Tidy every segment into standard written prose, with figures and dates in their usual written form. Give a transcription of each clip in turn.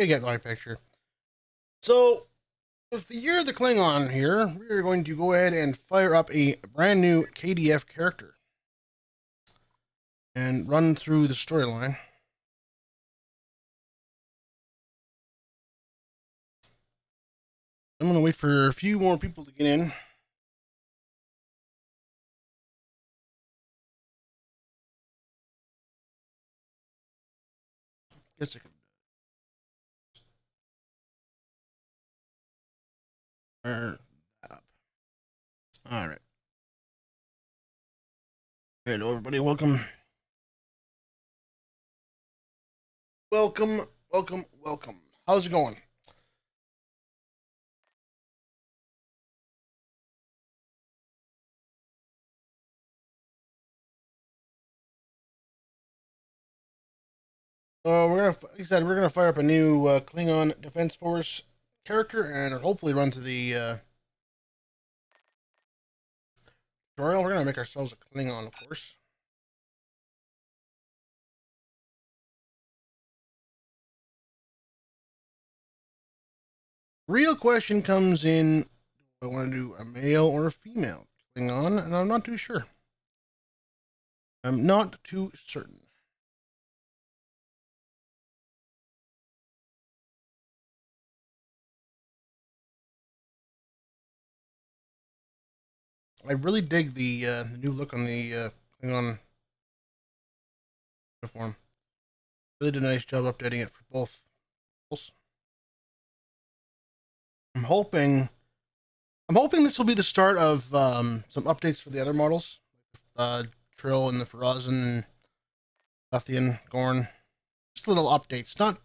You get my picture. So, with the year of the Klingon here, we are going to go ahead and fire up a brand new KDF character and run through the storyline. I'm going to wait for a few more people to get in. Guess I can fire that up. All right. Hello, everybody. Welcome. Welcome, welcome, welcome. How's it going? Like I said, we're gonna fire up a new Klingon Defense Force character and hopefully run through the tutorial. We're gonna make ourselves a Klingon, of course. Real question comes in: do I want to do a male or a female Klingon? And I'm not too sure. I'm not too certain. I really dig the new look on the Klingon uniform. Really did a nice job updating it for both. I'm hoping. I'm hoping this will be the start of some updates for the other models, uh, Trill and the Farazan, Luthian, Gorn. Just little updates, not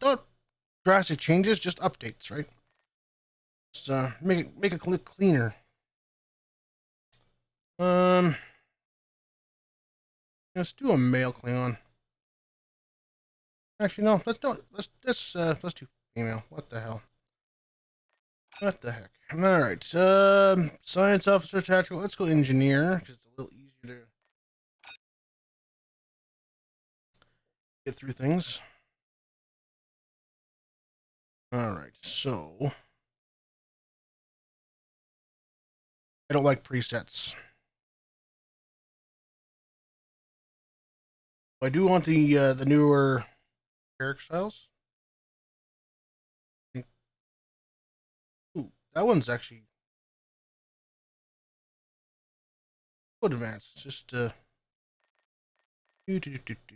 drastic changes, just updates, right? Just make it cleaner. Um, let's do a male Klingon. Actually, no, let's do female. What the hell? What the heck? All right. Science officer, tactical. Let's go engineer because it's a little easier to get through things. All right. So I don't like presets. I do want the newer character styles. Ooh, that one's actually good advanced. It's just do do do do do.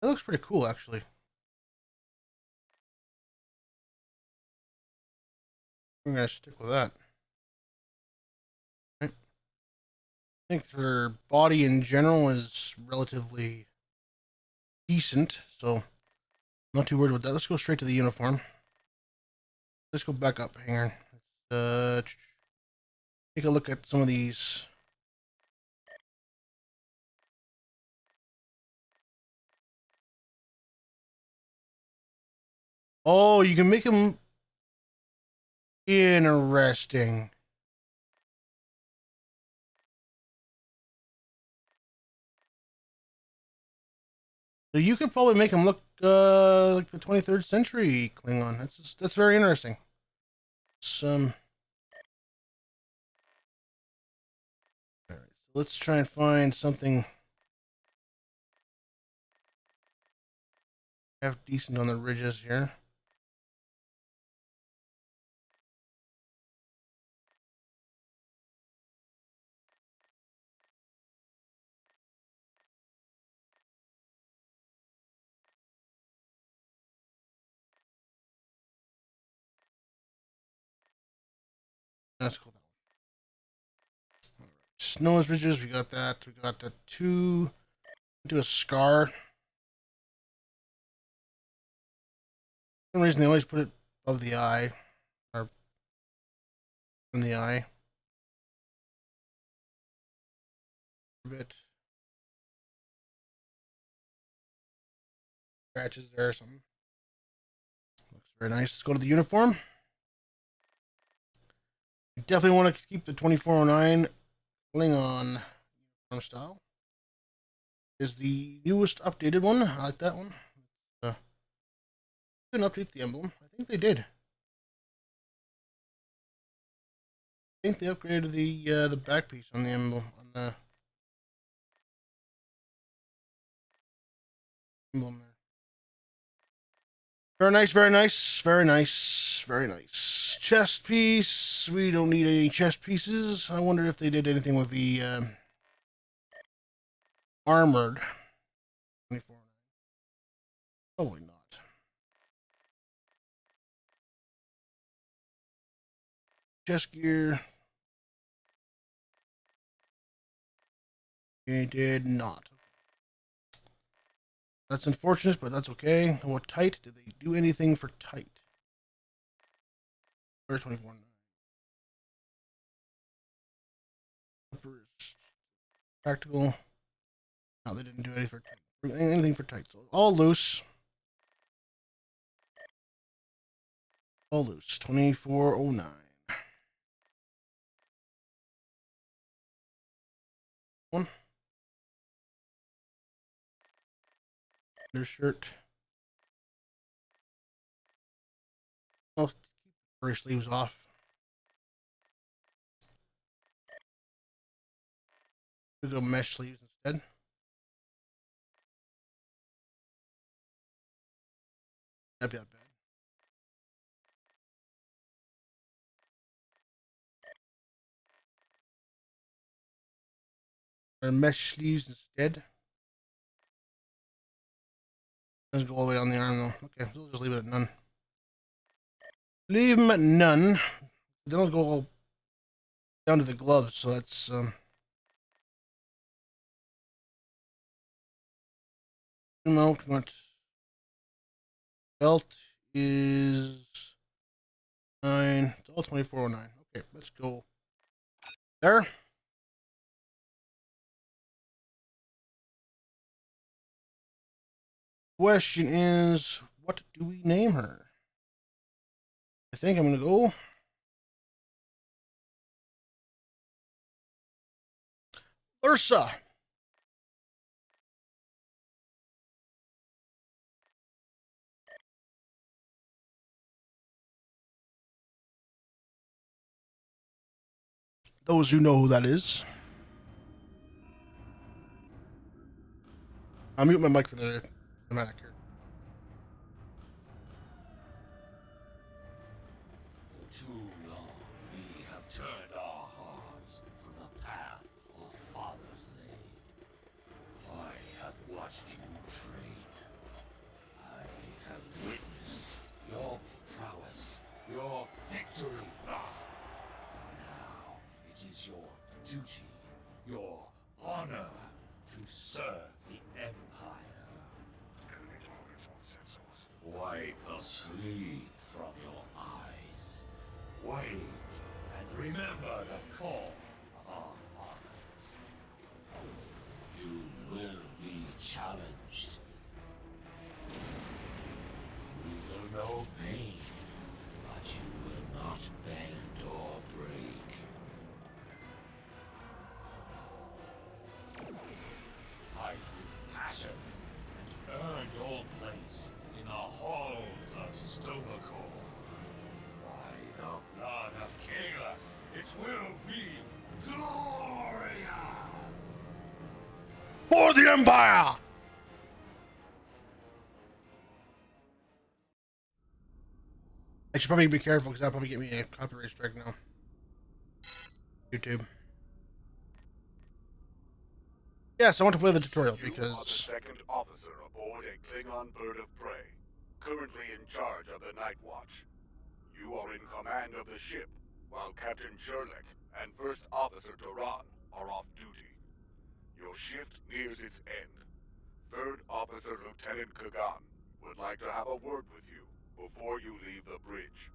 That looks pretty cool, actually. We're gonna stick with that. Right. I think her body in general is relatively decent, so I'm not too worried about that. Let's go straight to the uniform. Let's go back up. Hang on. Take a look at some of these. Oh, you can make them interesting. So you could probably make them look like the 23rd century Klingon. That's very interesting. Some. All right, so let's try and find something half decent on the ridges here. That's cool. Snows ridges, we got that. We got the two. Do a scar. For some reason, they always put it above the eye or in the eye a bit. Scratches there or something. Looks very nice. Let's go to the uniform. Definitely want to keep the 2409 Klingon style. Is the newest updated one. I like that one. Didn't update the emblem. I think they did. I think they upgraded the back piece on the emblem there. Very nice, very nice, very nice, very nice. Chest piece. We don't need any chest pieces. I wonder if they did anything with the armored 24. Probably not. Chest gear. They did not. That's unfortunate, but that's okay. What tight? Did they do anything for tight? Where's 24? Practical. No, they didn't do anything for tight. So all loose. All loose. 2409. One. Undershirt. Oh, keep the fur sleeves off. We'll go mesh sleeves instead. That'd be that bad. Or mesh sleeves instead. Let's go all the way down the arm though. Okay, we'll just leave it at none. Leave them at none. Then I'll go all down to the gloves, so that's zoom out. What belt is 9. It's all 2409. Okay, let's go there. Question is, what do we name her? I think I'm gonna go Ursa. Those who know who that is. I'll mute my mic for the cinematic here. Too long we have turned our hearts from the path our fathers laid. I have watched you train. I have witnessed your prowess, your victory. Now it is your duty, your honor, to serve the Empire. Wipe the sleep from your eyes. Wait and remember the call of our fathers. You will be challenged. You will know pain, but you will not bend or break. Fight with passion and earn your place in the halls of Stovacor. By the blood of Kalis, it will be glorious! For the Empire! I should probably be careful because that'll probably get me a copyright strike now. YouTube. Yes, I want to play the tutorial because... You are the second officer aboard a Klingon bird of prey, currently in charge of the Night Watch. You are in command of the ship, while Captain Sherlock and First Officer Duran are off duty. Your shift nears its end. Third Officer Lieutenant Kagan would like to have a word with you before you leave the bridge.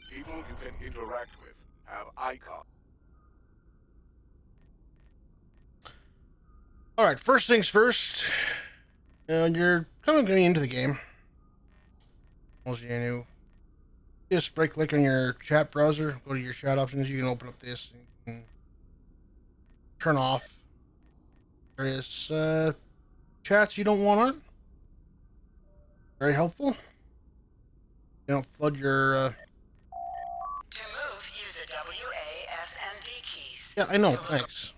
People you can interact with have icons. Alright, first things first. You're coming into the game. Oceanu. Just right click on your chat browser, go to your chat options. You can open up this and you can turn off various chats you don't want on. Very helpful. You don't flood your. To move, use the W, A, S, and D keys. Yeah, I know. Thanks.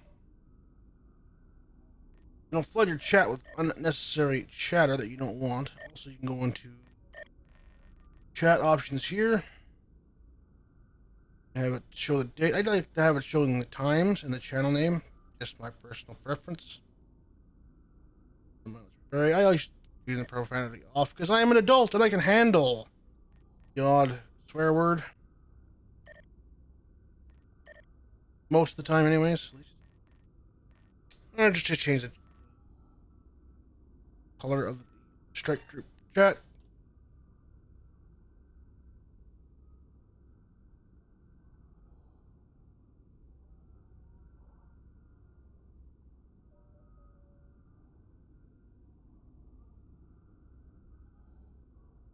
You don't flood your chat with unnecessary chatter that you don't want. Also, you can go into chat options here. Have it show the date. I'd like to have it showing the times and the channel name. Just my personal preference. I always use the profanity off because I am an adult and I can handle the odd swear word. Most of the time, anyways. At least. And just to change the color of the strike group chat.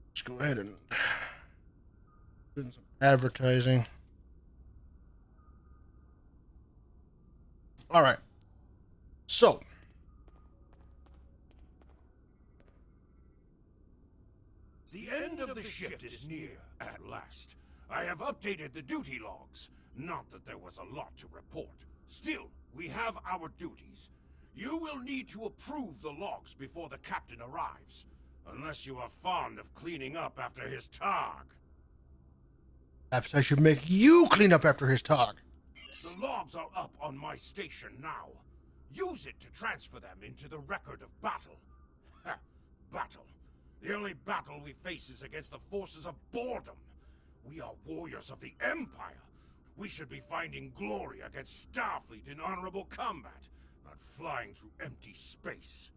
Let's go ahead and do some advertising. All right. So, The end of the shift is near, at last. I have updated the duty logs. Not that there was a lot to report. Still, we have our duties. You will need to approve the logs before the captain arrives. Unless you are fond of cleaning up after his tog. perhaps I should make you clean up after his talk. The logs are up on my station now. Use it to transfer them into the record of battle. Ha! Battle. The only battle we face is against the forces of boredom. We are warriors of the Empire. We should be finding glory against Starfleet in honorable combat, not flying through empty space.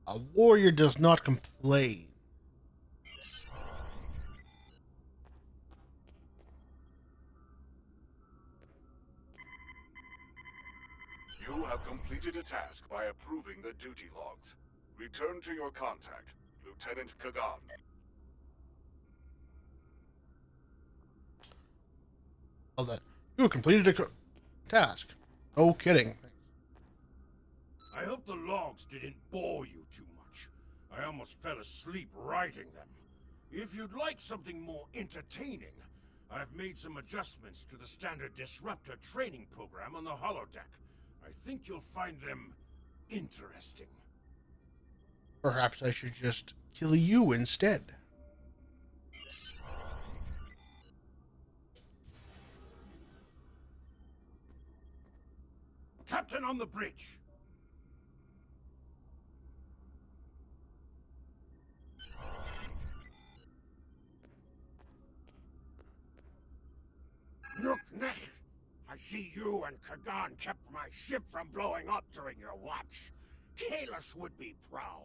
A warrior does not complain. You have completed a task by approving the duty logs. Return to your contact, Lieutenant Kagan. Well then, you completed a task. No kidding. I hope the logs didn't bore you too much. I almost fell asleep writing them. If you'd like something more entertaining, I've made some adjustments to the standard disruptor training program on the holodeck. I think you'll find them interesting. Perhaps I should just kill you instead. Captain on the bridge! Look, Nech! I see you and Kagan kept my ship from blowing up during your watch. Kalis would be proud.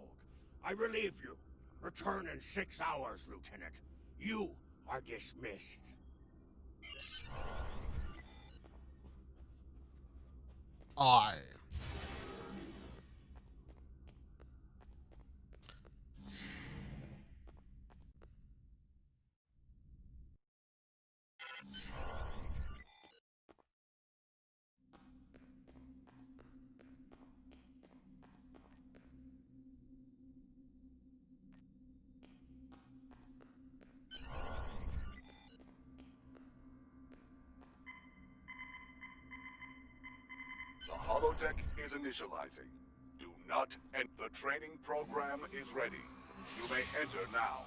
I relieve you. Return in 6 hours, Lieutenant. You are dismissed. I. The holodeck is initializing. Do not end. The training program is ready. You may enter now.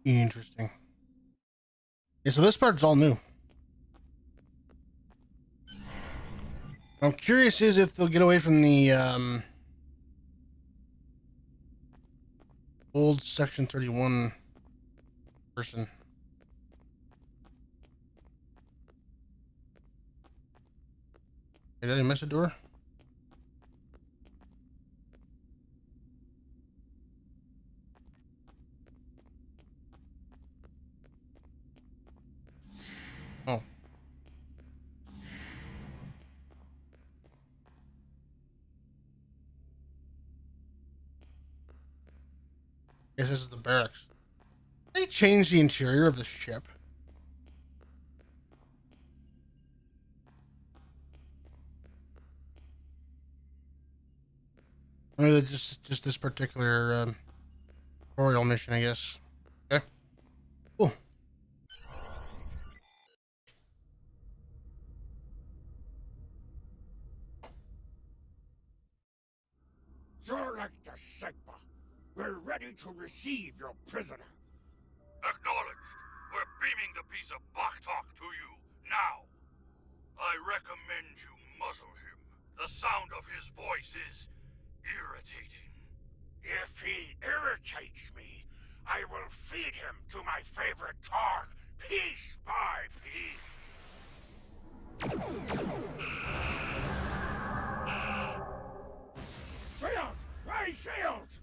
Interesting. Yeah, so this part's all new. I'm curious is if they'll get away from the old Section 31 person. Did I miss a door? Oh. Guess this is the barracks. They changed the interior of the ship. I mean, just this particular tutorial mission, I guess. Okay. Cool. Jorlek the Sigma, we're ready to receive your prisoner. Acknowledged. We're beaming the piece of Bachtalk to you, now. I recommend you muzzle him. The sound of his voice is irritating. If he irritates me, I will feed him to my favorite Targ, piece by piece. Shields! Raise shields!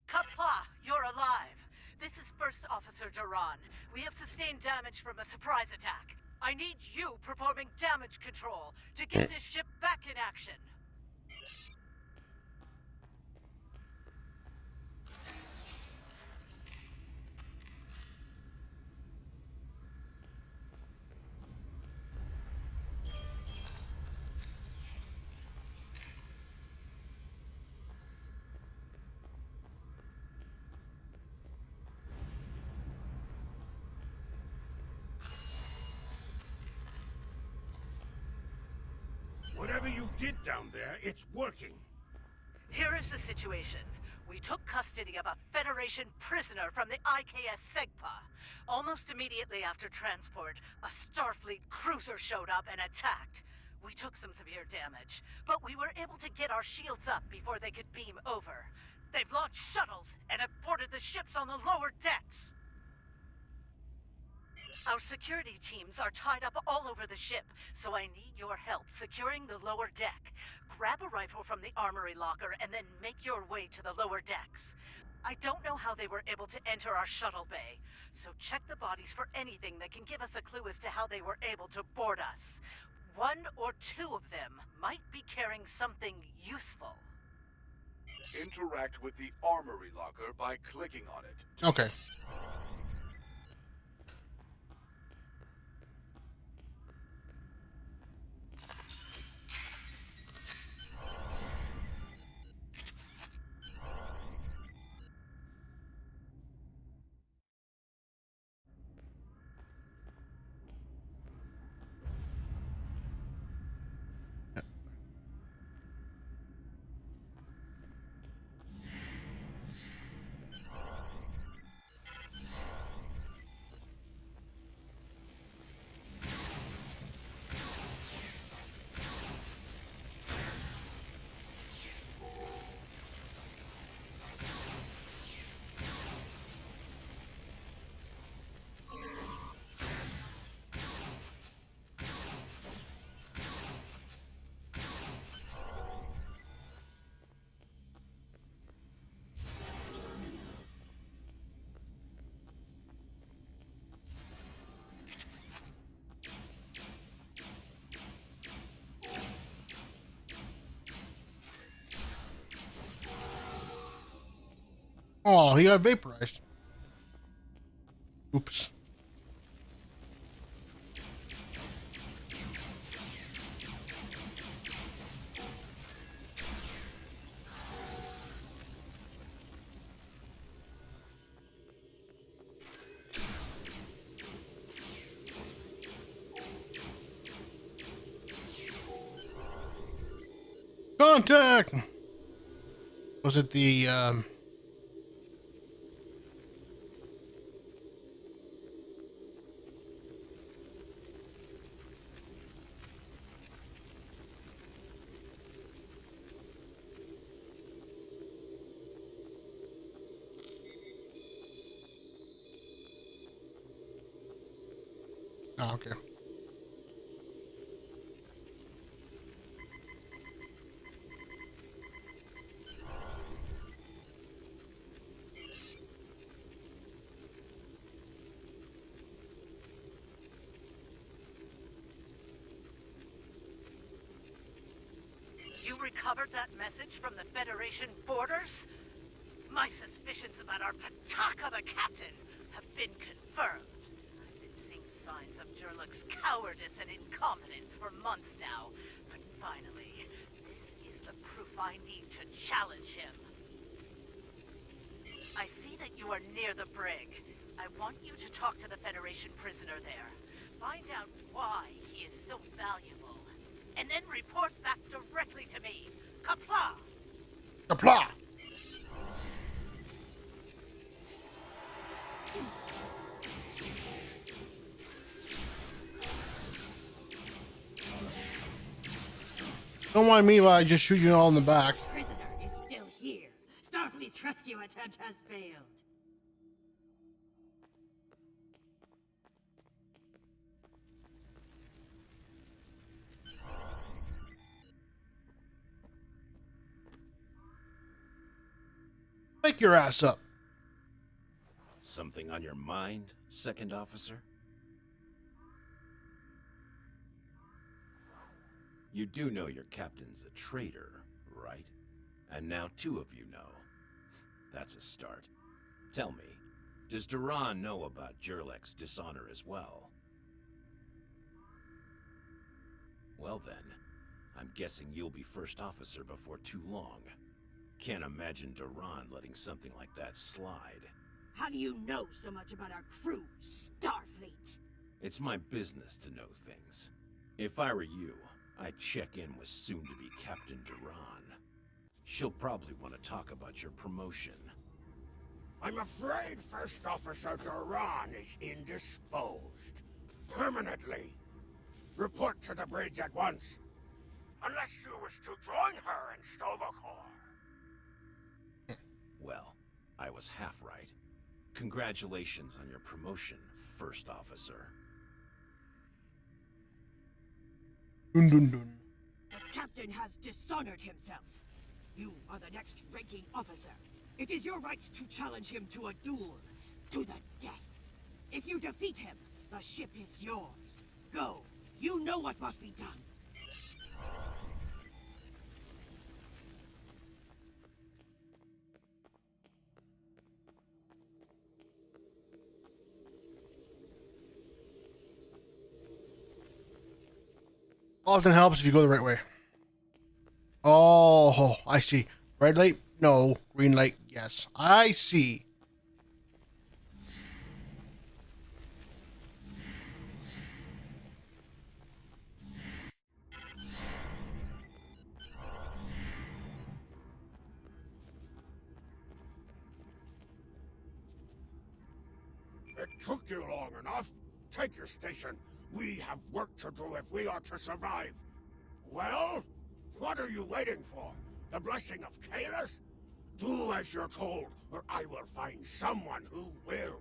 Kapla, you're alive. This is First Officer Duran. We have sustained damage from a surprise attack. I need you performing damage control to get this ship back in action. Whatever you did down there, it's working. Here is the situation. We took custody of a Federation prisoner from the IKS Segpa. Almost immediately after transport, a Starfleet cruiser showed up and attacked. We took some severe damage, but we were able to get our shields up before they could beam over. They've launched shuttles and have boarded the ships on the lower decks. Our security teams are tied up all over the ship, so I need your help securing the lower deck. Grab a rifle from the armory locker and then make your way to the lower decks. I don't know how they were able to enter our shuttle bay, so check the bodies for anything that can give us a clue as to how they were able to board us. One or two of them might be carrying something useful. Interact with the armory locker by clicking on it. Okay. Oh, he got vaporized. Oops. Contact! Was it the, Oh, okay. You recovered that message from the Federation borders? My suspicions about our Pataka the Captain have been confirmed. I've been seeing signs of Jurluk's cowardice and incompetence for months now. But finally, this is the proof I need to challenge him. I see that you are near the brig. I want you to talk to the Federation prisoner there. Find out why he is so valuable. And then report back directly to me. Kapla! Apply! Don't mind me while I just shoot you all in the back. Prisoner is still here. Starfleet's rescue attempt has failed. Wake your ass up. Something on your mind, second officer? You do know your captain's a traitor, right? And now two of you know. That's a start. Tell me, does Duran know about Jurlek's dishonor as well? Well then, I'm guessing you'll be first officer before too long. Can't imagine Duran letting something like that slide. How do you know so much about our crew, Starfleet? It's my business to know things. If I were you, I'd check in with soon-to-be Captain Duran. She'll probably want to talk about your promotion. I'm afraid First Officer Duran is indisposed. Permanently. Report to the bridge at once. Unless you wish to join her in Stovacor. Well, I was half right. Congratulations on your promotion, First Officer. Dun dun dun. The captain has dishonored himself. You are the next ranking officer. It is your right to challenge him to a duel, to the death. If you defeat him, the ship is yours. Go. You know what must be done. Often helps if you go the right way. Oh, I see. Red light? No. Green light? Yes. I see. It took you long enough. Take your station. We have work to do if we are to survive. Well, what are you waiting for? The blessing of Kalis? Do as you're told, or I will find someone who will.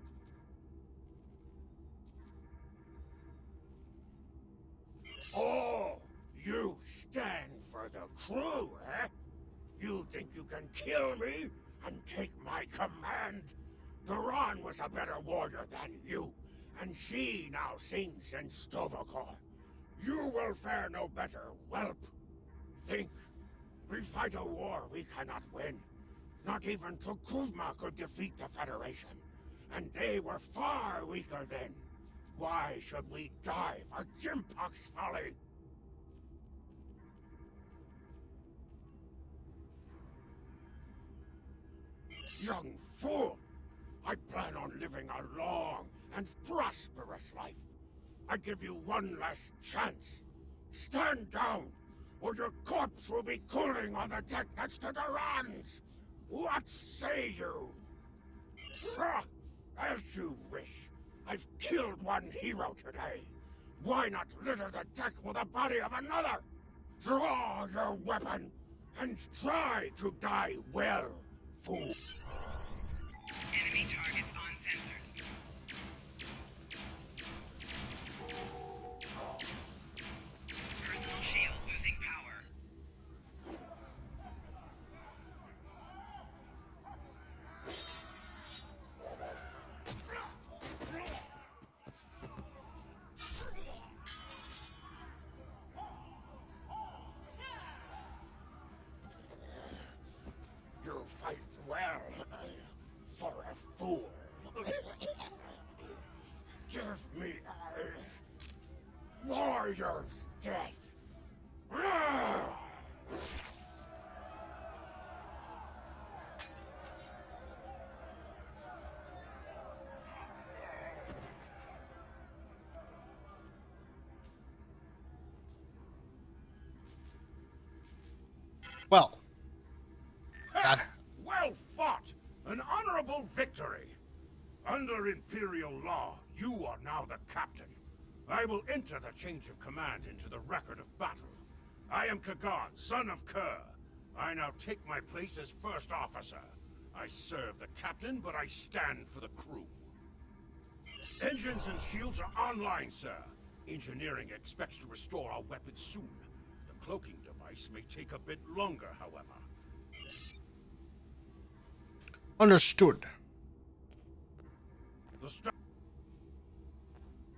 Oh, you stand for the crew, eh? You think you can kill me and take my command? Duran was a better warrior than you, and she now sings in Stovacor. You will fare no better, whelp. Think. We fight a war we cannot win. Not even Tukuvma could defeat the Federation, and they were far weaker then. Why should we die for Jimpok's folly? Young fool! I plan on living a long and prosperous life. I give you one last chance. Stand down, or your corpse will be cooling on the deck next to Duran's. What say you? As you wish. I've killed one hero today. Why not litter the deck with the body of another? Draw your weapon and try to die well, fool. Enemy targets on sensors. Personal shield losing power. You fight well for a fool. Give me a warrior's death. Well, God. Well fought! An honorable victory! Under Imperial law, you are now the captain. I will enter the change of command into the record of battle. I am Kagan, son of Kerr. I now take my place as first officer. I serve the captain, but I stand for the crew. Engines and shields are online, sir. Engineering expects to restore our weapons soon. The cloaking device may take a bit longer, however. Understood.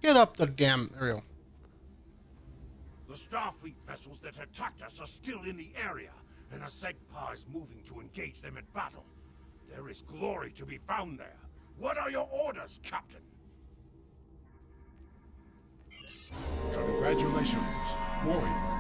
Get up the damn aerial. The Starfleet vessels that attacked us are still in the area, and the Segpa is moving to engage them in battle. There is glory to be found there. What are your orders, Captain? Congratulations, warrior.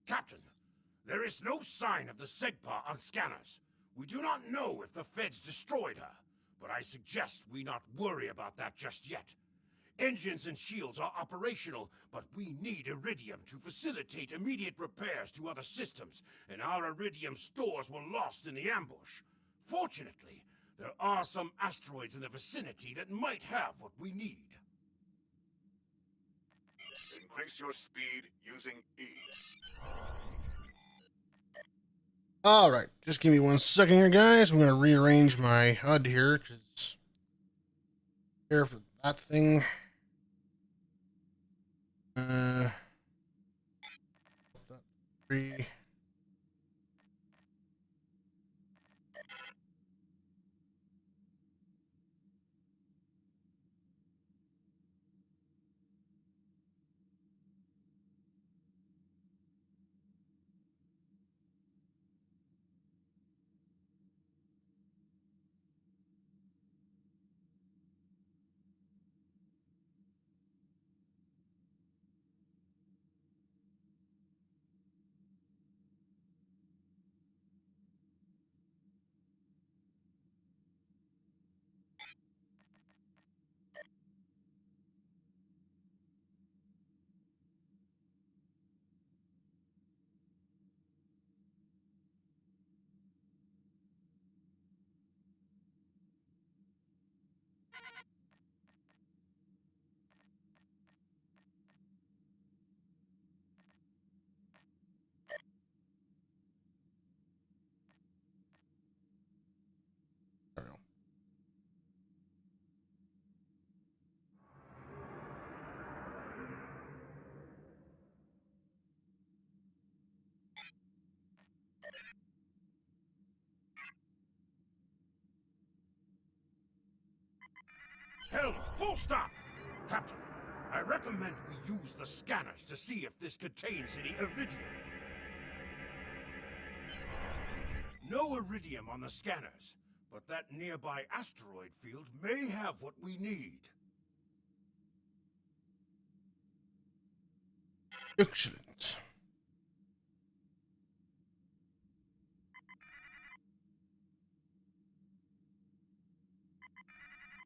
Captain, there is no sign of the Segpa on scanners. We do not know if the Feds destroyed her, but I suggest we not worry about that just yet. Engines and shields are operational, but we need iridium to facilitate immediate repairs to other systems, and our iridium stores were lost in the ambush. Fortunately, there are some asteroids in the vicinity that might have what we need. Increase your speed using E. All right, just give me 1 second here, guys. I'm gonna rearrange my HUD here because here for that thing. That 3. There we go. Helm, full stop! Captain, I recommend we use the scanners to see if this contains any iridium. No iridium on the scanners. but that nearby asteroid field may have what we need. Excellent.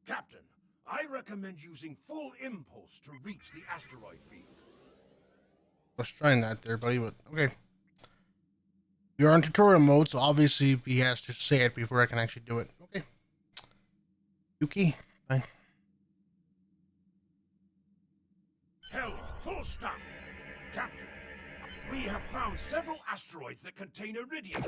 Captain, I recommend using full impulse to reach the asteroid field. I was trying that there, buddy, but okay. You're on tutorial mode, so obviously he has to say it before I can actually do it. Okay. Yuki, fine. Hell, full stop! Captain, we have found several asteroids that contain iridium.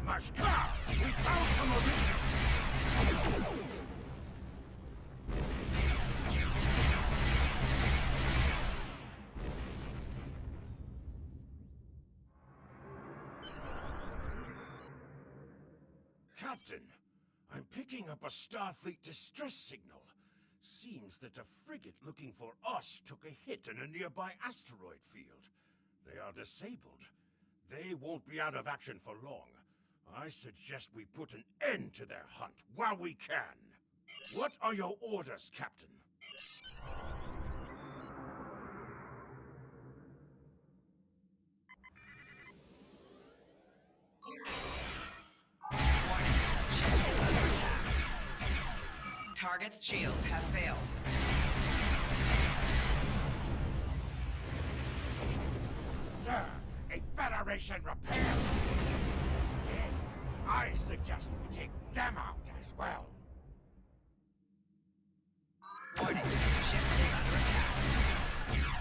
Mashkar! We found some iridium! Captain, I'm picking up a Starfleet distress signal. Seems that a frigate looking for us took a hit in a nearby asteroid field. They are disabled. They won't be out of action for long. I suggest we put an end to their hunt while we can. What are your orders, Captain? Target's shields have failed. Sir, a Federation repair just dead. I suggest we take them out as well. Warning, ship is under attack.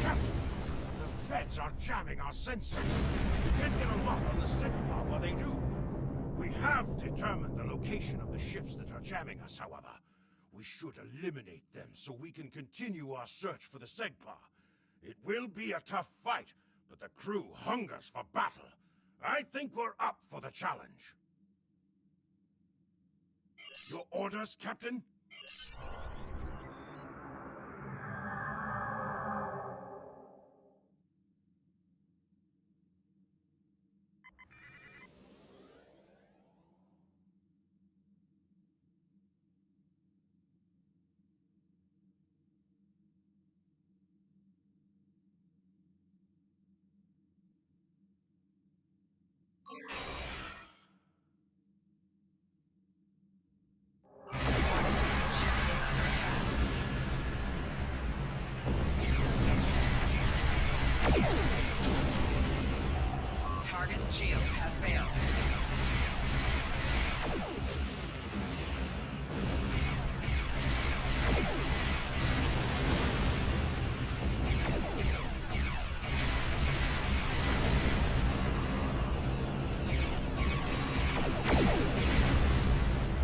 Captain, the feds are jamming our sensors. We can't get a lock on the Segpa while they do. We have determined the location of the ships that are jamming us, however. We should eliminate them so we can continue our search for the Segpa. It will be a tough fight, but the crew hungers for battle. I think we're up for the challenge. Your orders, Captain? Target's shields have failed.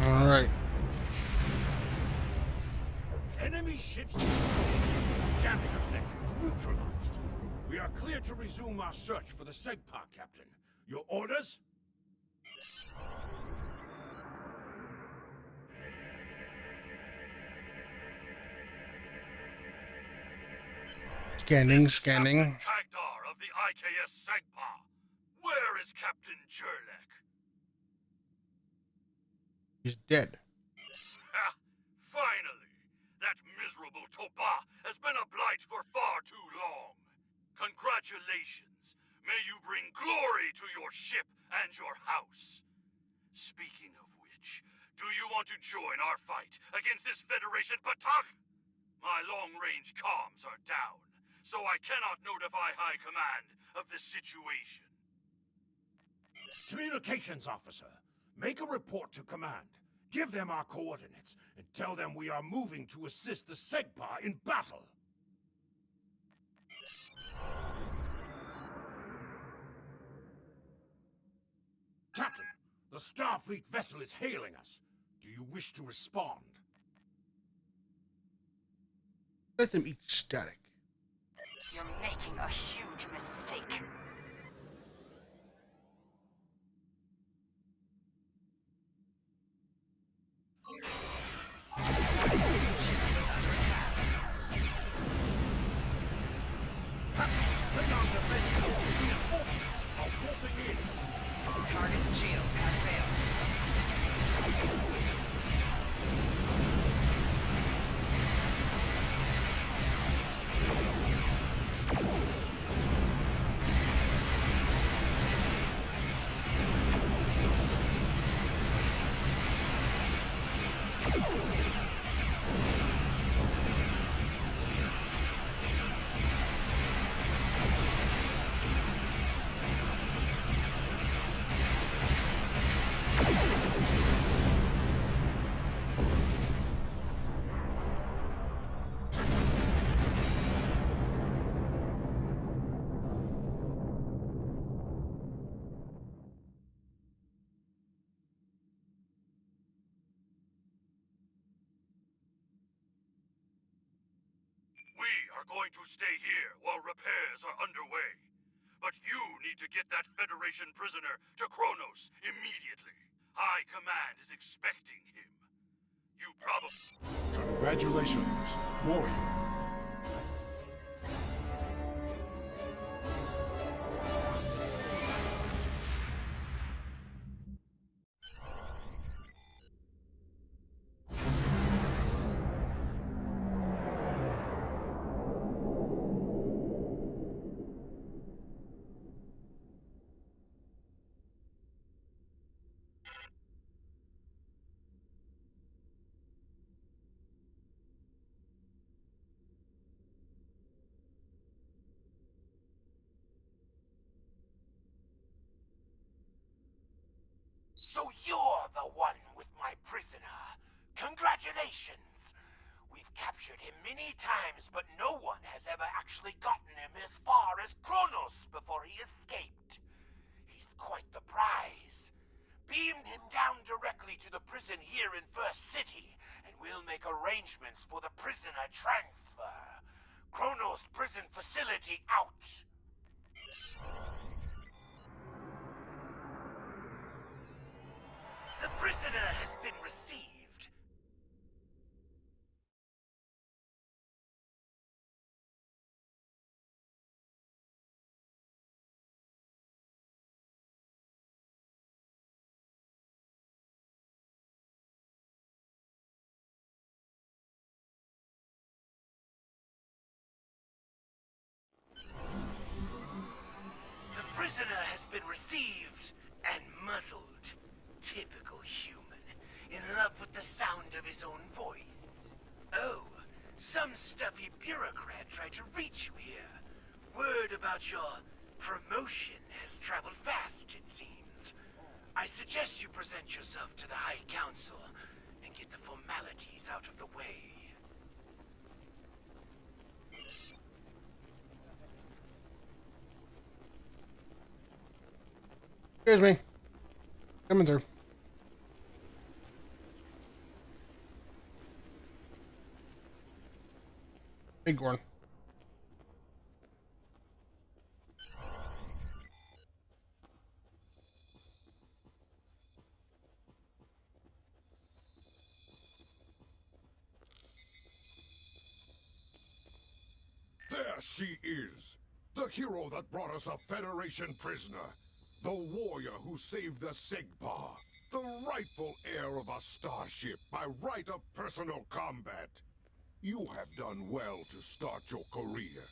All right. Enemy ships destroyed. Jamming effect neutralized. We are clear to resume our search for the Segpa, Captain. Your orders? Scanning, This is scanning. Captain Kagdar of the IKS Segpa. Where is Captain Jurlek? He's dead. Ha! Finally! That miserable Toba has been a blight for far too long. Congratulations! May you bring glory to your ship and your house. Speaking of which, do you want to join our fight against this Federation Patak? My long-range comms are down, so I cannot notify High Command of the situation. Communications officer, make a report to command. Give them our coordinates and tell them we are moving to assist the Segpa in battle. Captain, the Starfleet vessel is hailing us. Do you wish to respond? Let them eat static. You're making a huge mistake. Klingon defense force reinforcements are warping in. Target's shields have failed. We are going to stay here while repairs are underway. But you need to get that Federation prisoner to Kronos immediately. High Command is expecting him. You probably... Congratulations, warrior. So you're the one with my prisoner. Congratulations! We've captured him many times, but no one has ever actually gotten him as far as Kronos before he escaped. He's quite the prize. Beam him down directly to the prison here in First City, and we'll make arrangements for the prisoner transfer. Kronos prison facility out. The prisoner has been received. The prisoner has been received and muzzled. Typical human, in love with the sound of his own voice. Oh, some stuffy bureaucrat tried to reach you here. Word about your promotion has traveled fast, it seems. I suggest you present yourself to the High Council and get the formalities out of the way. Excuse me. Coming through. Big Gorn. There she is. The hero that brought us a Federation prisoner. The warrior who saved the Sigpar. The rightful heir of a starship by right of personal combat. You have done well to start your career.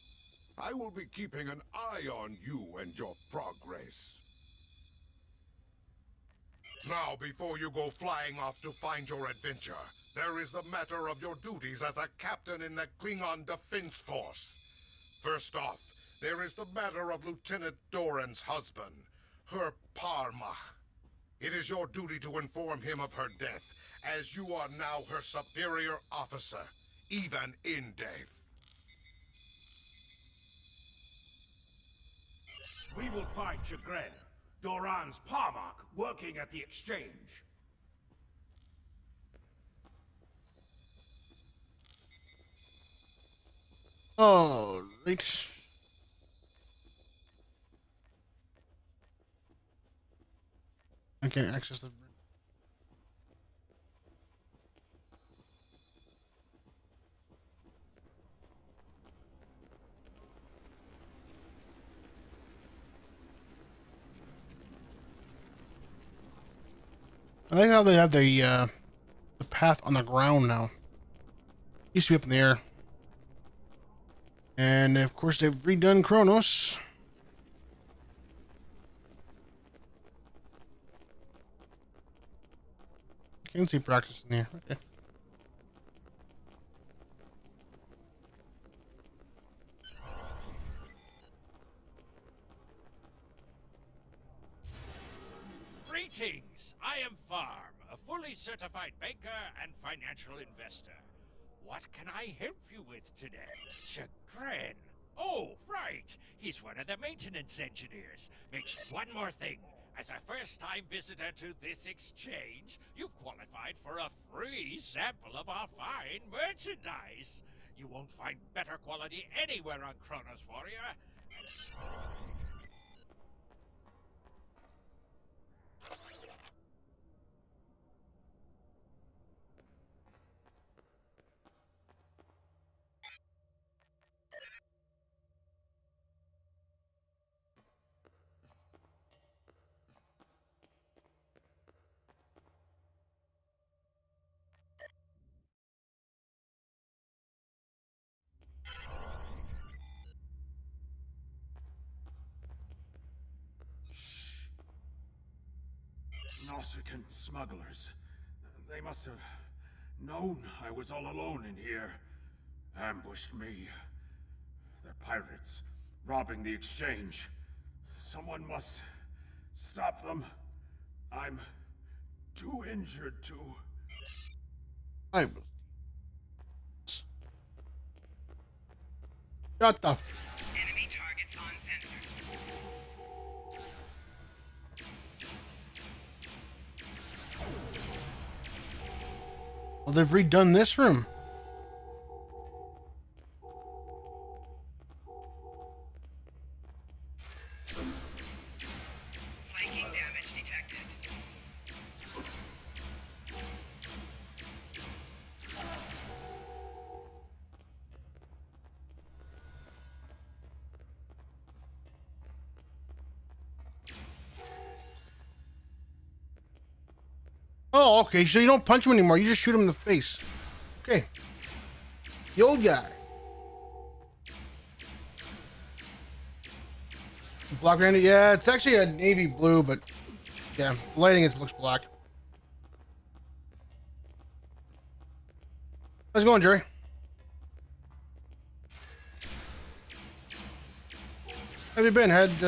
I will be keeping an eye on you and your progress. Now, before you go flying off to find your adventure, there is the matter of your duties as a captain in the Klingon Defense Force. First off, there is the matter of Lieutenant Doran's husband, her Parmach. It is your duty to inform him of her death, as you are now her superior officer, even in death. We will find Chagrin, Doran's Parmach, working at the exchange. Oh, right. I can't access the. I like how they have the path on the ground now. Used to be up in the air. And of course they've redone Kronos. I can see practice in here. Okay. Greetings! I am Farm, a fully certified banker and financial investor. What can I help you with today? Chagrin. Oh, right. He's one of the maintenance engineers. Makes one more thing. As a first-time visitor to this exchange, you qualified for a free sample of our fine merchandise. You won't find better quality anywhere on Kronos Warrior. Nausicaan smugglers. They must have known I was all alone in here. Ambushed me. They're pirates, robbing the exchange. Someone must stop them. I'm too injured to... I will. Shut the. Enemy targets on sensor. Well, they've redone this room. Flanking damage detected. Oh, okay. So you don't punch him anymore. You just shoot him in the face. Okay. The old guy. Black Randy. Yeah, it's actually a navy blue, but yeah, lighting it looks black. How's it going, Jerry? How have you been? Been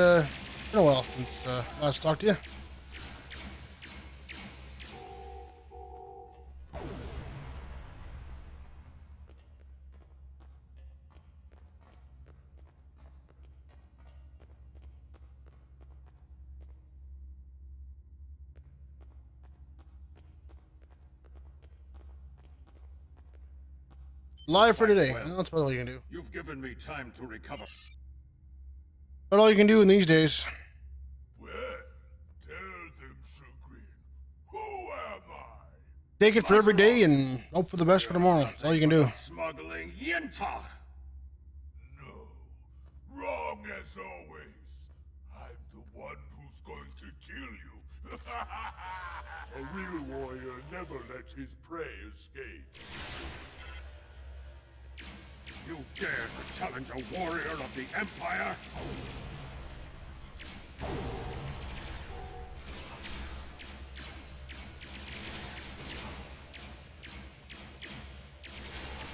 a while since last talked to you. Live for today. Well, That's about all you can do. You've given me time to recover. About all you can do in these days. Well, tell them, Chagrin, who am I? Take it for every day and hope for the best for tomorrow. That's all you can do. Smuggling Yinta. No, wrong as always. I'm the one who's going to kill you. A real warrior never lets his prey escape. You dare to challenge a warrior of the Empire?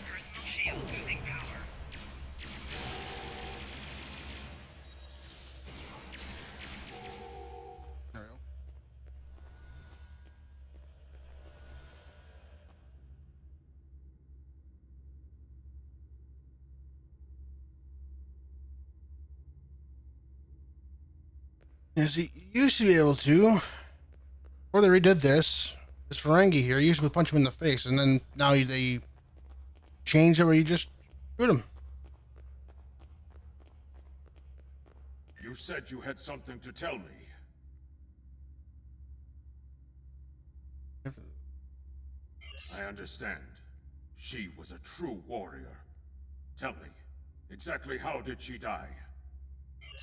Personal shield losing power. There we go. Yes, he used to be able to. Before they redid this Ferengi here, you used to punch him in the face, and then now they changed it where you just shoot him. You said you had something to tell me. I understand. She was a true warrior. Tell me, exactly how did she die?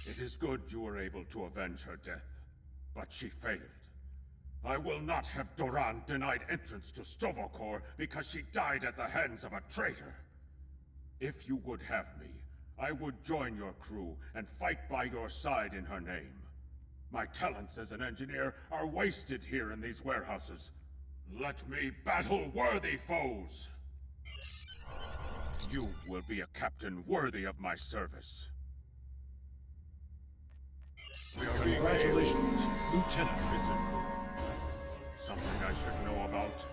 It is good you were able to avenge her death, but she failed. I will not have Doran denied entrance to Stovokor because she died at the hands of a traitor. If you would have me, I would join your crew and fight by your side in her name. My talents as an engineer are wasted here in these warehouses. Let me battle worthy foes! You will be a captain worthy of my service. We are being Congratulations, Lieutenant. prison. Something I should know about.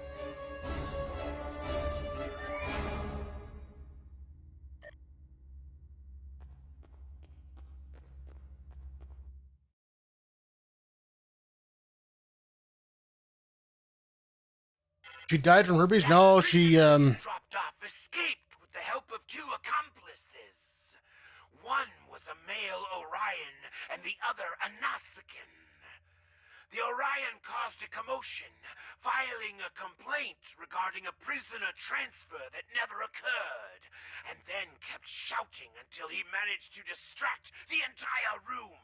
She died from herpes? No, she, dropped off, escaped with the help of two accomplices. One was a male Orion, and the other a Nausicaan. The Orion caused a commotion, filing a complaint regarding a prisoner transfer that never occurred, and then kept shouting until he managed to distract the entire room.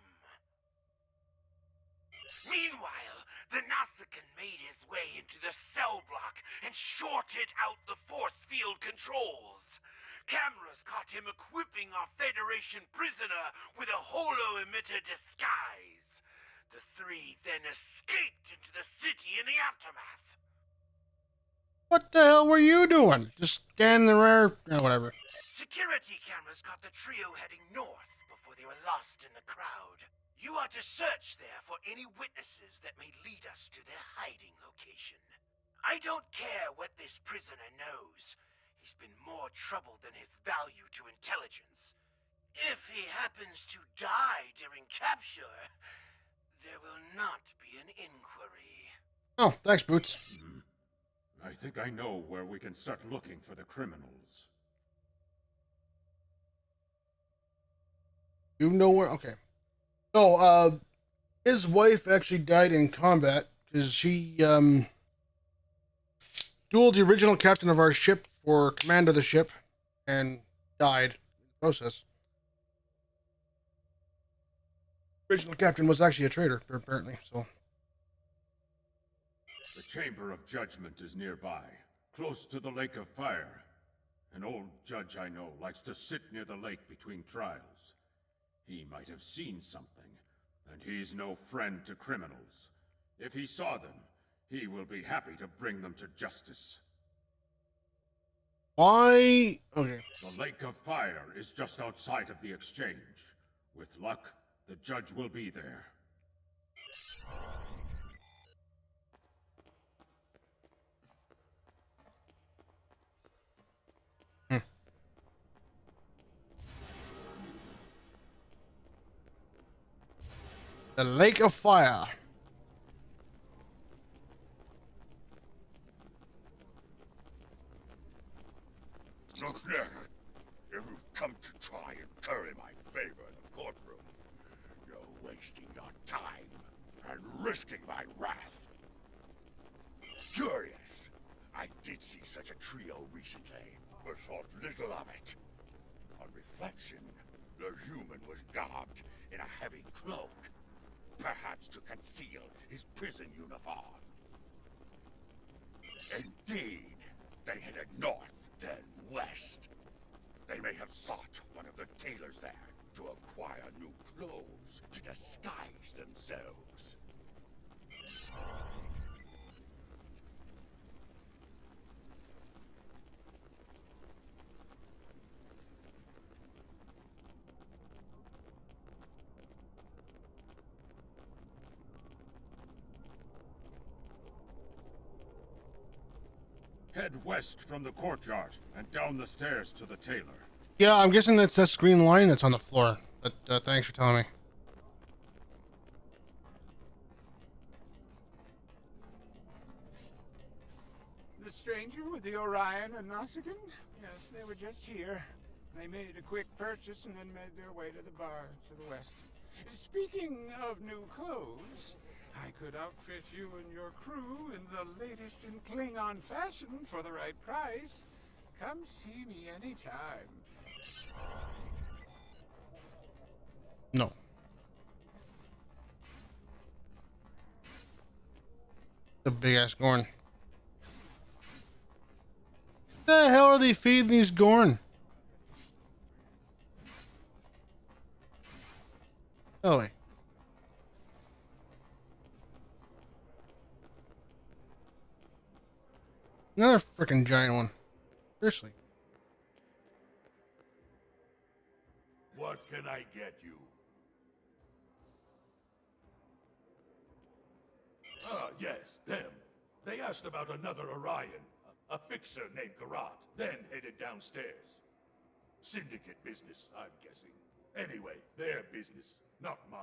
Meanwhile, the Nausicaan made his way into the cell block and shorted out the force field controls. Cameras caught him equipping our Federation prisoner with a holo-emitter disguise. The three then escaped into the city in the aftermath. what the hell were you doing? Just standing there? Whatever. Security cameras caught the trio heading north before they were lost in the crowd. You are to search there for any witnesses that may lead us to their hiding location. I don't care what this prisoner knows. He's been more trouble than his value to intelligence. If he happens to die during capture, there will not be an inquiry. Oh, thanks, Boots. I think I know where we can start looking for the criminals. You know where? Okay. No, his wife actually died in combat because she, dueled the original captain of our ship for command of the ship and died in the process. Original captain was actually a traitor, apparently, so. The Chamber of Judgment is nearby, close to the Lake of Fire. An old judge I know likes to sit near the lake between trials. He might have seen something, and he's no friend to criminals. If he saw them, he will be happy to bring them to justice. Why? Okay. The Lake of Fire is just outside of the exchange. With luck, the judge will be there. The Lake of Fire. Look, if you've come to try and curry my favor in the courtroom, you're wasting your time and risking my wrath. Curious. I did see such a trio recently, but thought little of it. On reflection, the human was garbed in a heavy cloak, perhaps to conceal his prison uniform. Indeed, they headed north, then west. They may have sought one of the tailors there to acquire new clothes to disguise themselves. Head west from the courtyard and down the stairs to the tailor. Yeah, I'm guessing that's that green line that's on the floor. But thanks for telling me. The stranger with the Orion and Nausicaan? Yes, they were just here. They made a quick purchase and then made their way to the bar to the west. Speaking of new clothes, I could outfit you and your crew in the latest in Klingon fashion for the right price. Come see me anytime. No. The big ass Gorn. The hell are they feeding these Gorn? Oh wait. Another freaking giant one. Seriously. What can I get you? Ah, yes, them. They asked about another Orion, a fixer named Karat, then headed downstairs. Syndicate business, I'm guessing. Anyway, their business, not mine.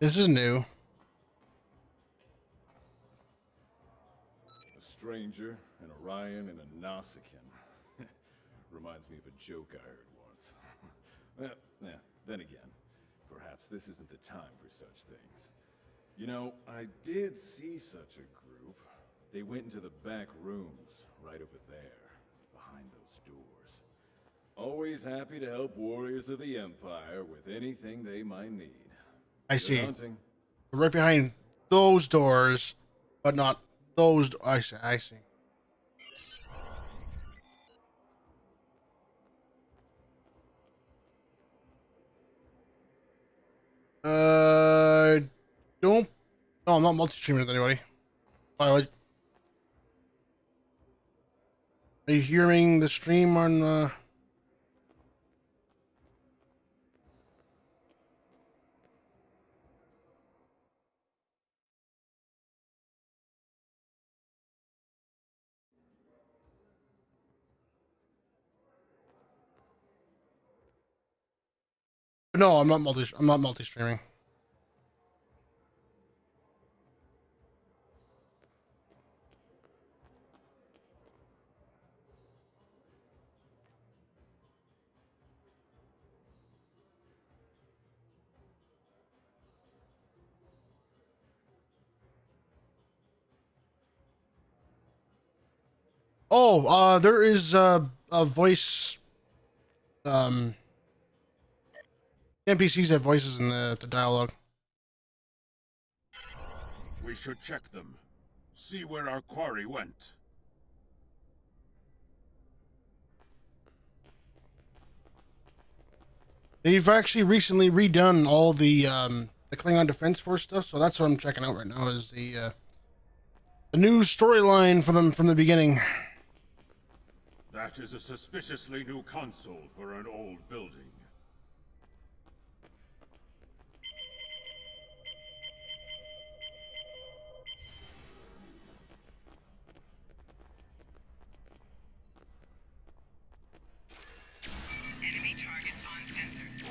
This is new. A stranger, an Orion, and a Nausicaan. Reminds me of a joke I heard once. Yeah, then again, perhaps this isn't the time for such things. You know, I did see such a group. They went into the back rooms, right over there, behind those doors. Always happy to help warriors of the Empire with anything they might need. I Good see. hunting. Right behind those doors, but not those. I see. I see. Don't. No, I'm not multi-streaming with anybody. Are you hearing the stream on? No, I'm not multi. I'm not multi-streaming. Oh, there is a voice. Um, NPCs have voices in the dialogue. We should check them. See where our quarry went. They've actually recently redone all the Klingon Defense Force stuff, so that's what I'm checking out right now. Is the new storyline for them from the beginning. That is a suspiciously new console for an old building. Enemy targets on sensors.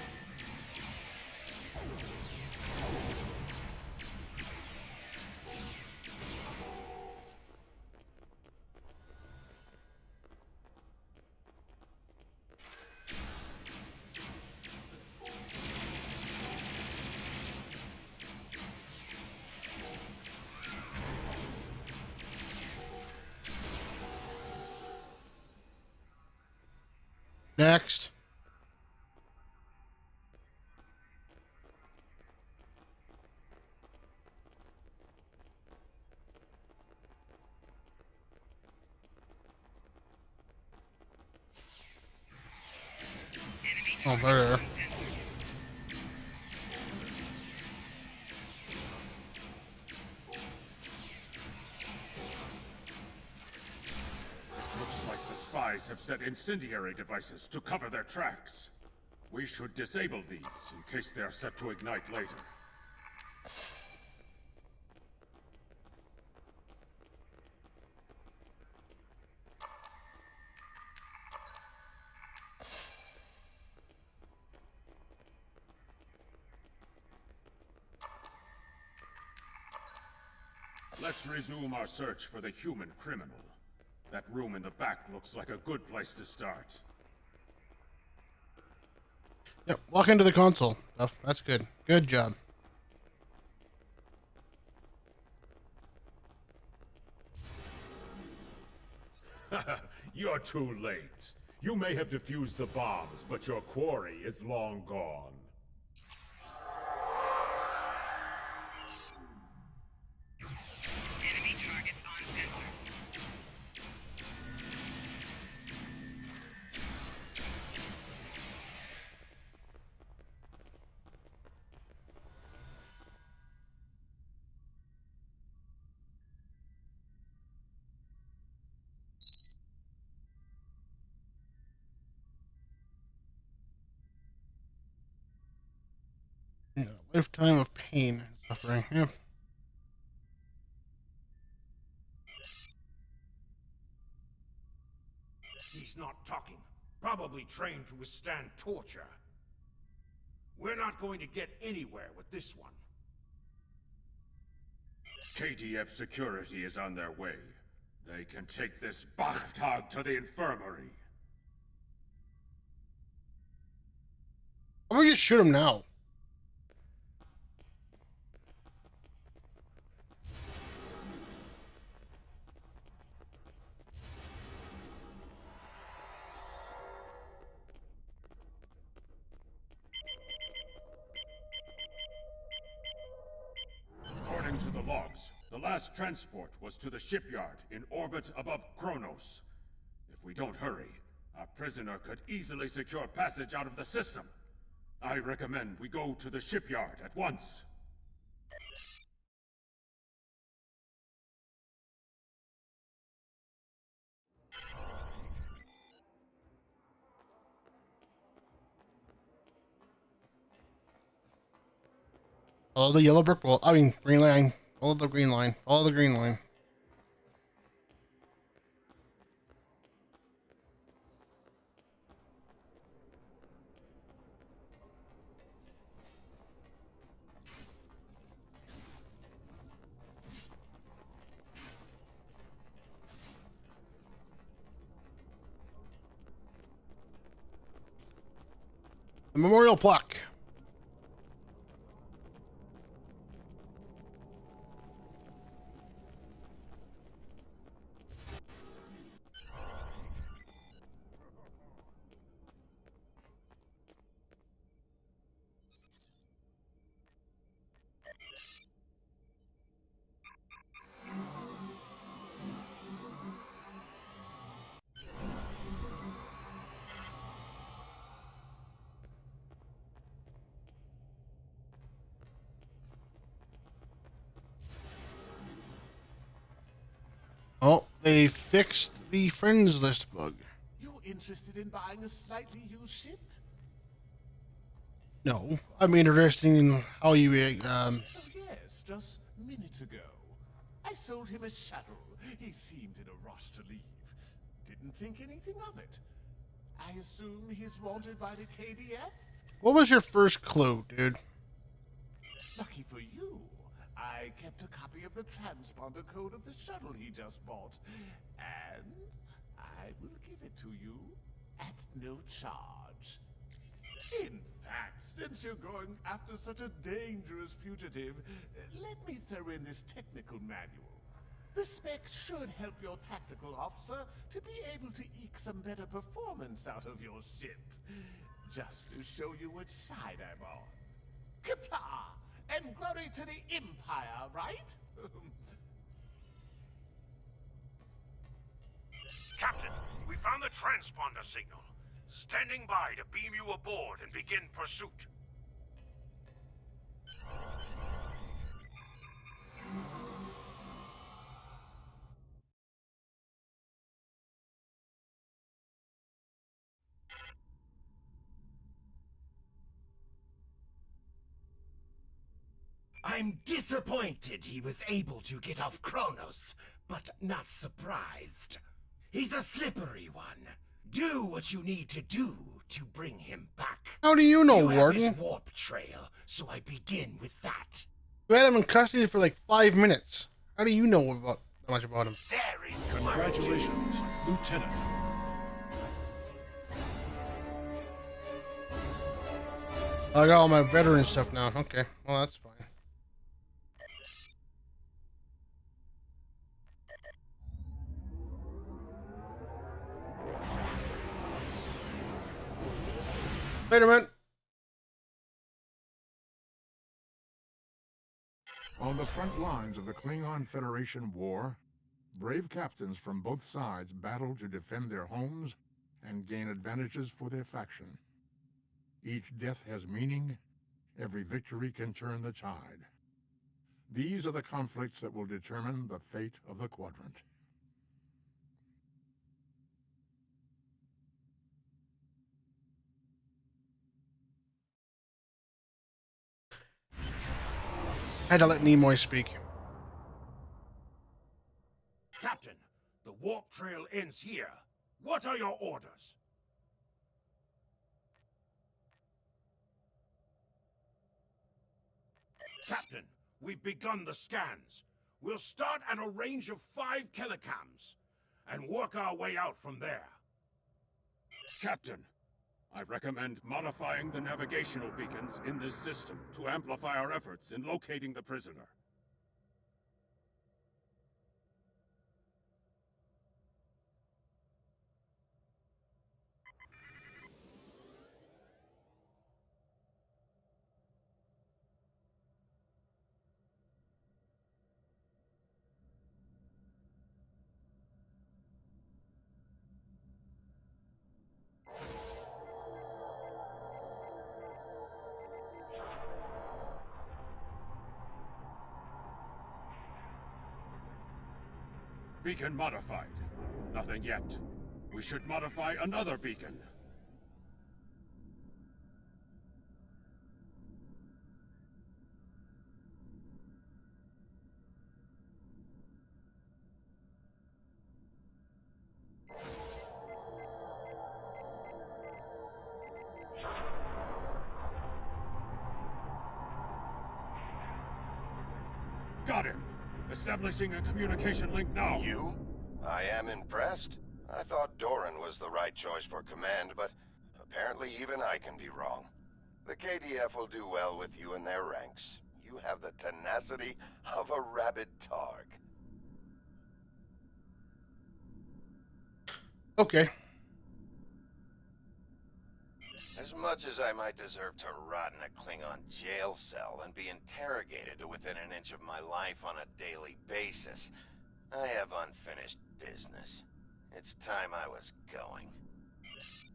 Next. Oh, there. Looks like the spies have set incendiary devices to cover their tracks. We should disable these in case they are set to ignite later. Let's resume our search for the human criminal. That room in the back looks like a good place to start. Yep. Walk into the console. Stuff. That's good. Good job. You're too late. You may have defused the bombs, but your quarry is long gone. Enemy targets on sensor. Yeah, lifetime of pain and suffering. Yeah. He's not talking. Probably trained to withstand torture. We're not going to get anywhere with this one. KDF security is on their way. They can take this Bachtag to the infirmary. Why don't we just shoot him now? According to the logs, the last transport was to the shipyard in orbit above Kronos. If we don't hurry, our prisoner could easily secure passage out of the system. I recommend we go to the shipyard at once. Follow the yellow brick wall. I mean, green line. Follow the green line. Follow the green line. The memorial plaque. Oh, they fixed the friends list bug. You interested in buying a slightly used ship? No, I'm interested in how you Oh yes, just minutes ago. I sold him a shuttle. He seemed in a rush to leave. Didn't think anything of it. I assume he's wanted by the KDF? What was your first clue, dude? Lucky for you, I kept a copy of the transponder code of the shuttle he just bought. And I will give it to you at no charge. In fact, since you're going after such a dangerous fugitive, let me throw in this technical manual. The spec should help your tactical officer to be able to eke some better performance out of your ship. Just to show you which side I'm on. Kapla! And glory to the Empire, right? Captain, we found the transponder signal. Standing by to beam you aboard and begin pursuit. I'm disappointed he was able to get off Kronos, but not surprised. He's a slippery one. Do what you need to do to bring him back. How do you know, You have Warden? his warp trail, so I begin with that. You had him in custody for like 5 minutes. How do you know about that much about him? There is Congratulations, Lieutenant. I got all my veteran stuff now. Okay, well that's fine. Later, man. On the front lines of the Klingon Federation war, brave captains from both sides battle to defend their homes and gain advantages for their faction. Each death has meaning. Every victory can turn the tide. These are the conflicts that will determine the fate of the quadrant. I had to let Nimoy speak. Captain, the warp trail ends here. What are your orders? Captain, we've begun the scans. We'll start at a range of 5 kilocams and work our way out from there. Captain, I recommend modifying the navigational beacons in this system to amplify our efforts in locating the prisoner. Beacon modified. Nothing yet. We should modify another beacon. Got him! Establishing a communication link now. You? I am impressed. I thought Doran was the right choice for command, but apparently even I can be wrong. The KDF will do well with you in their ranks. You have the tenacity of a rabid targ. Okay. As much as I might deserve to rot in a Klingon jail cell and be interrogated to within an inch of my life on a daily basis, I have unfinished business. It's time I was going.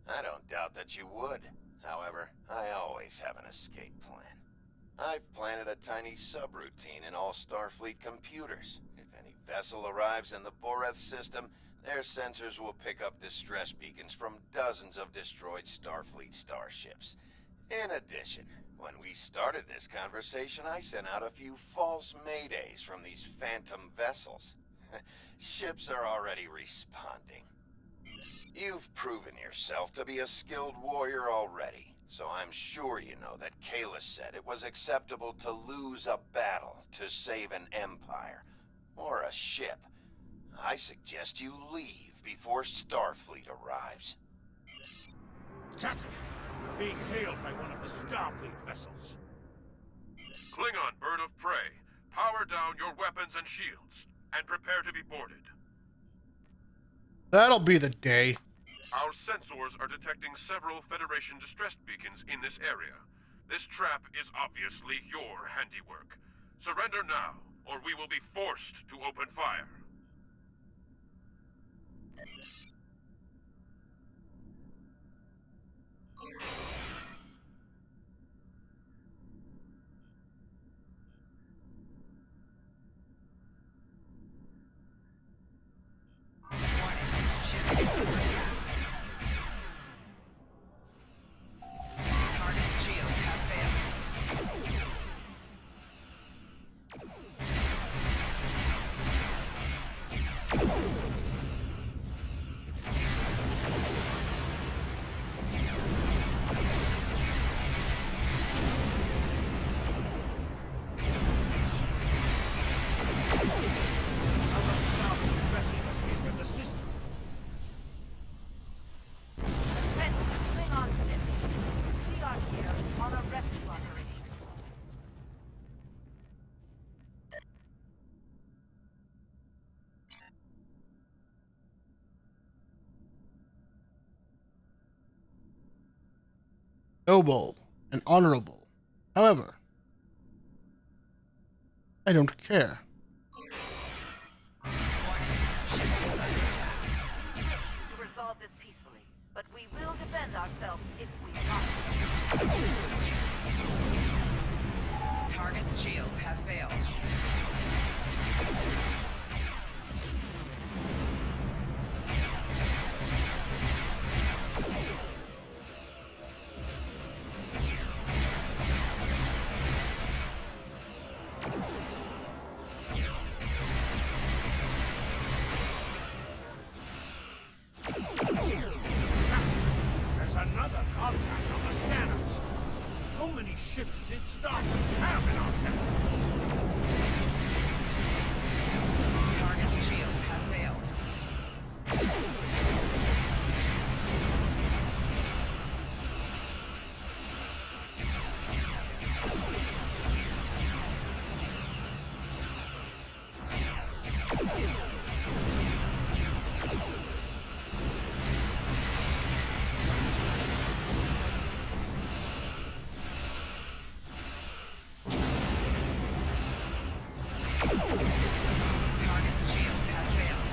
I don't doubt that you would. However, I always have an escape plan. I've planted a tiny subroutine in all Starfleet computers. If any vessel arrives in the Boreth system, their sensors will pick up distress beacons from dozens of destroyed Starfleet starships. In addition, when we started this conversation, I sent out a few false maydays from these phantom vessels. Ships are already responding. You've proven yourself to be a skilled warrior already, so I'm sure you know that Kalis said it was acceptable to lose a battle to save an empire, or a ship. I suggest you leave before Starfleet arrives. Captain, we're being hailed by one of the Starfleet vessels. Klingon bird of prey, power down your weapons and shields, and prepare to be boarded. That'll be the day. Our sensors are detecting several Federation distress beacons in this area. This trap is obviously your handiwork. Surrender now, or we will be forced to open fire. noble and honorable. However, I don't care. To resolve this peacefully, but we will defend ourselves if we must. Target's shields have failed. There's another contact on the scanners. How many ships did Starfleet have in our sector? Target's shields have failed. Target's shields have failed.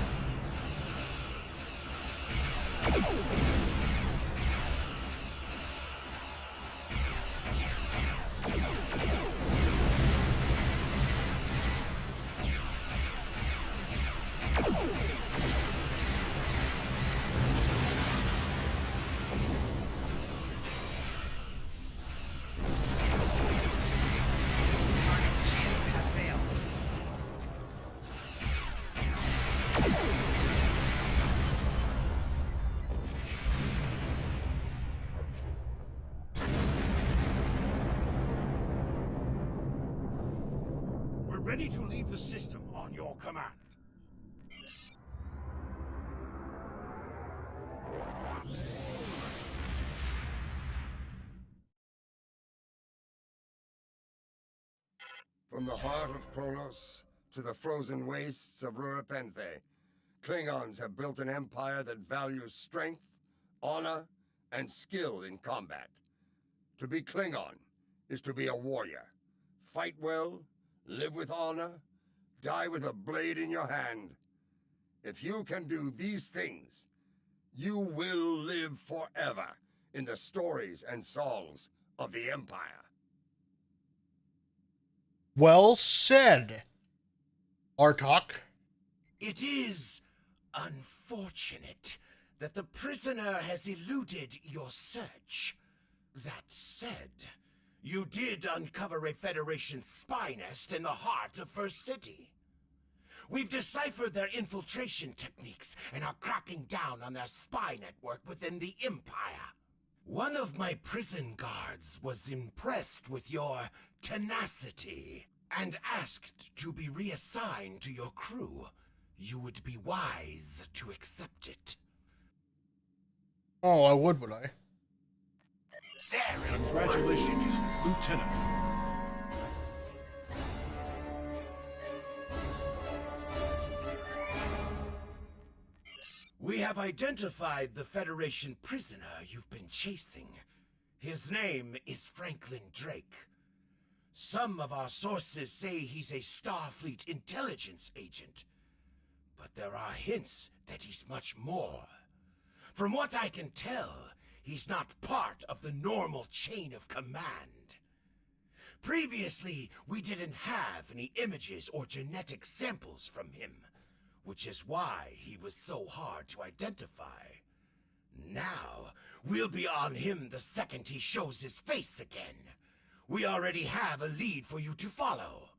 Target's shields have failed. We're ready to leave the system on your command. From the heart of Kronos to the frozen wastes of Rurapenthe, Klingons have built an empire that values strength, honor, and skill in combat. To be Klingon is to be a warrior. Fight well, live with honor, die with a blade in your hand. If you can do these things, you will live forever in the stories and songs of the Empire. Well said, Artok. It is unfortunate that the prisoner has eluded your search. That said, you did uncover a Federation spy nest in the heart of First City. We've deciphered their infiltration techniques and are cracking down on their spy network within the Empire. One of my prison guards was impressed with your tenacity and asked to be reassigned to your crew. You would be wise to accept it. Oh, I would I? Congratulations, Lieutenant. We have identified the Federation prisoner you've been chasing. His name is Franklin Drake. Some of our sources say he's a Starfleet intelligence agent, but there are hints that he's much more. From what I can tell, he's not part of the normal chain of command. Previously, we didn't have any images or genetic samples from him, which is why he was so hard to identify. Now, we'll be on him the second he shows his face again. We already have a lead for you to follow.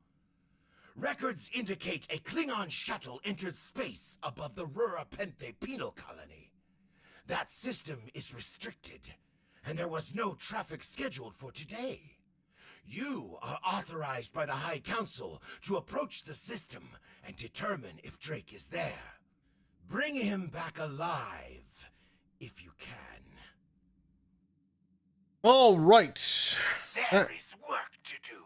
Records indicate a Klingon shuttle entered space above the Rurapenthe penal colony. That system is restricted, and there was no traffic scheduled for today. You are authorized by the High Council to approach the system and determine if Drake is there. Bring him back alive, if you can. All right. There is work to do.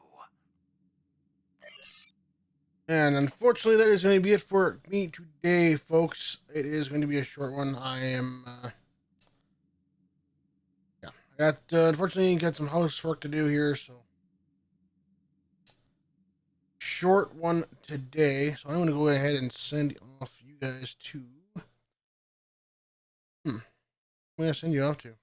And unfortunately, that is going to be it for me today, folks. It is going to be a short one. I I got unfortunately got some housework to do here, so short one today. So I'm going to go ahead and send off you guys to. I'm going to send you off to.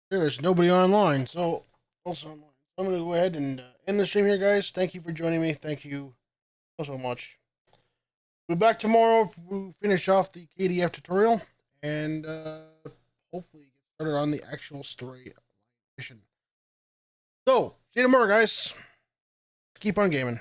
There's nobody online, so also online. I'm going to go ahead and end the stream here, guys. Thank you for joining me. Thank you so much. We'll be back tomorrow. We'll finish off the KDF tutorial and hopefully get started on the actual story mission. So, see you tomorrow, guys. Keep on gaming.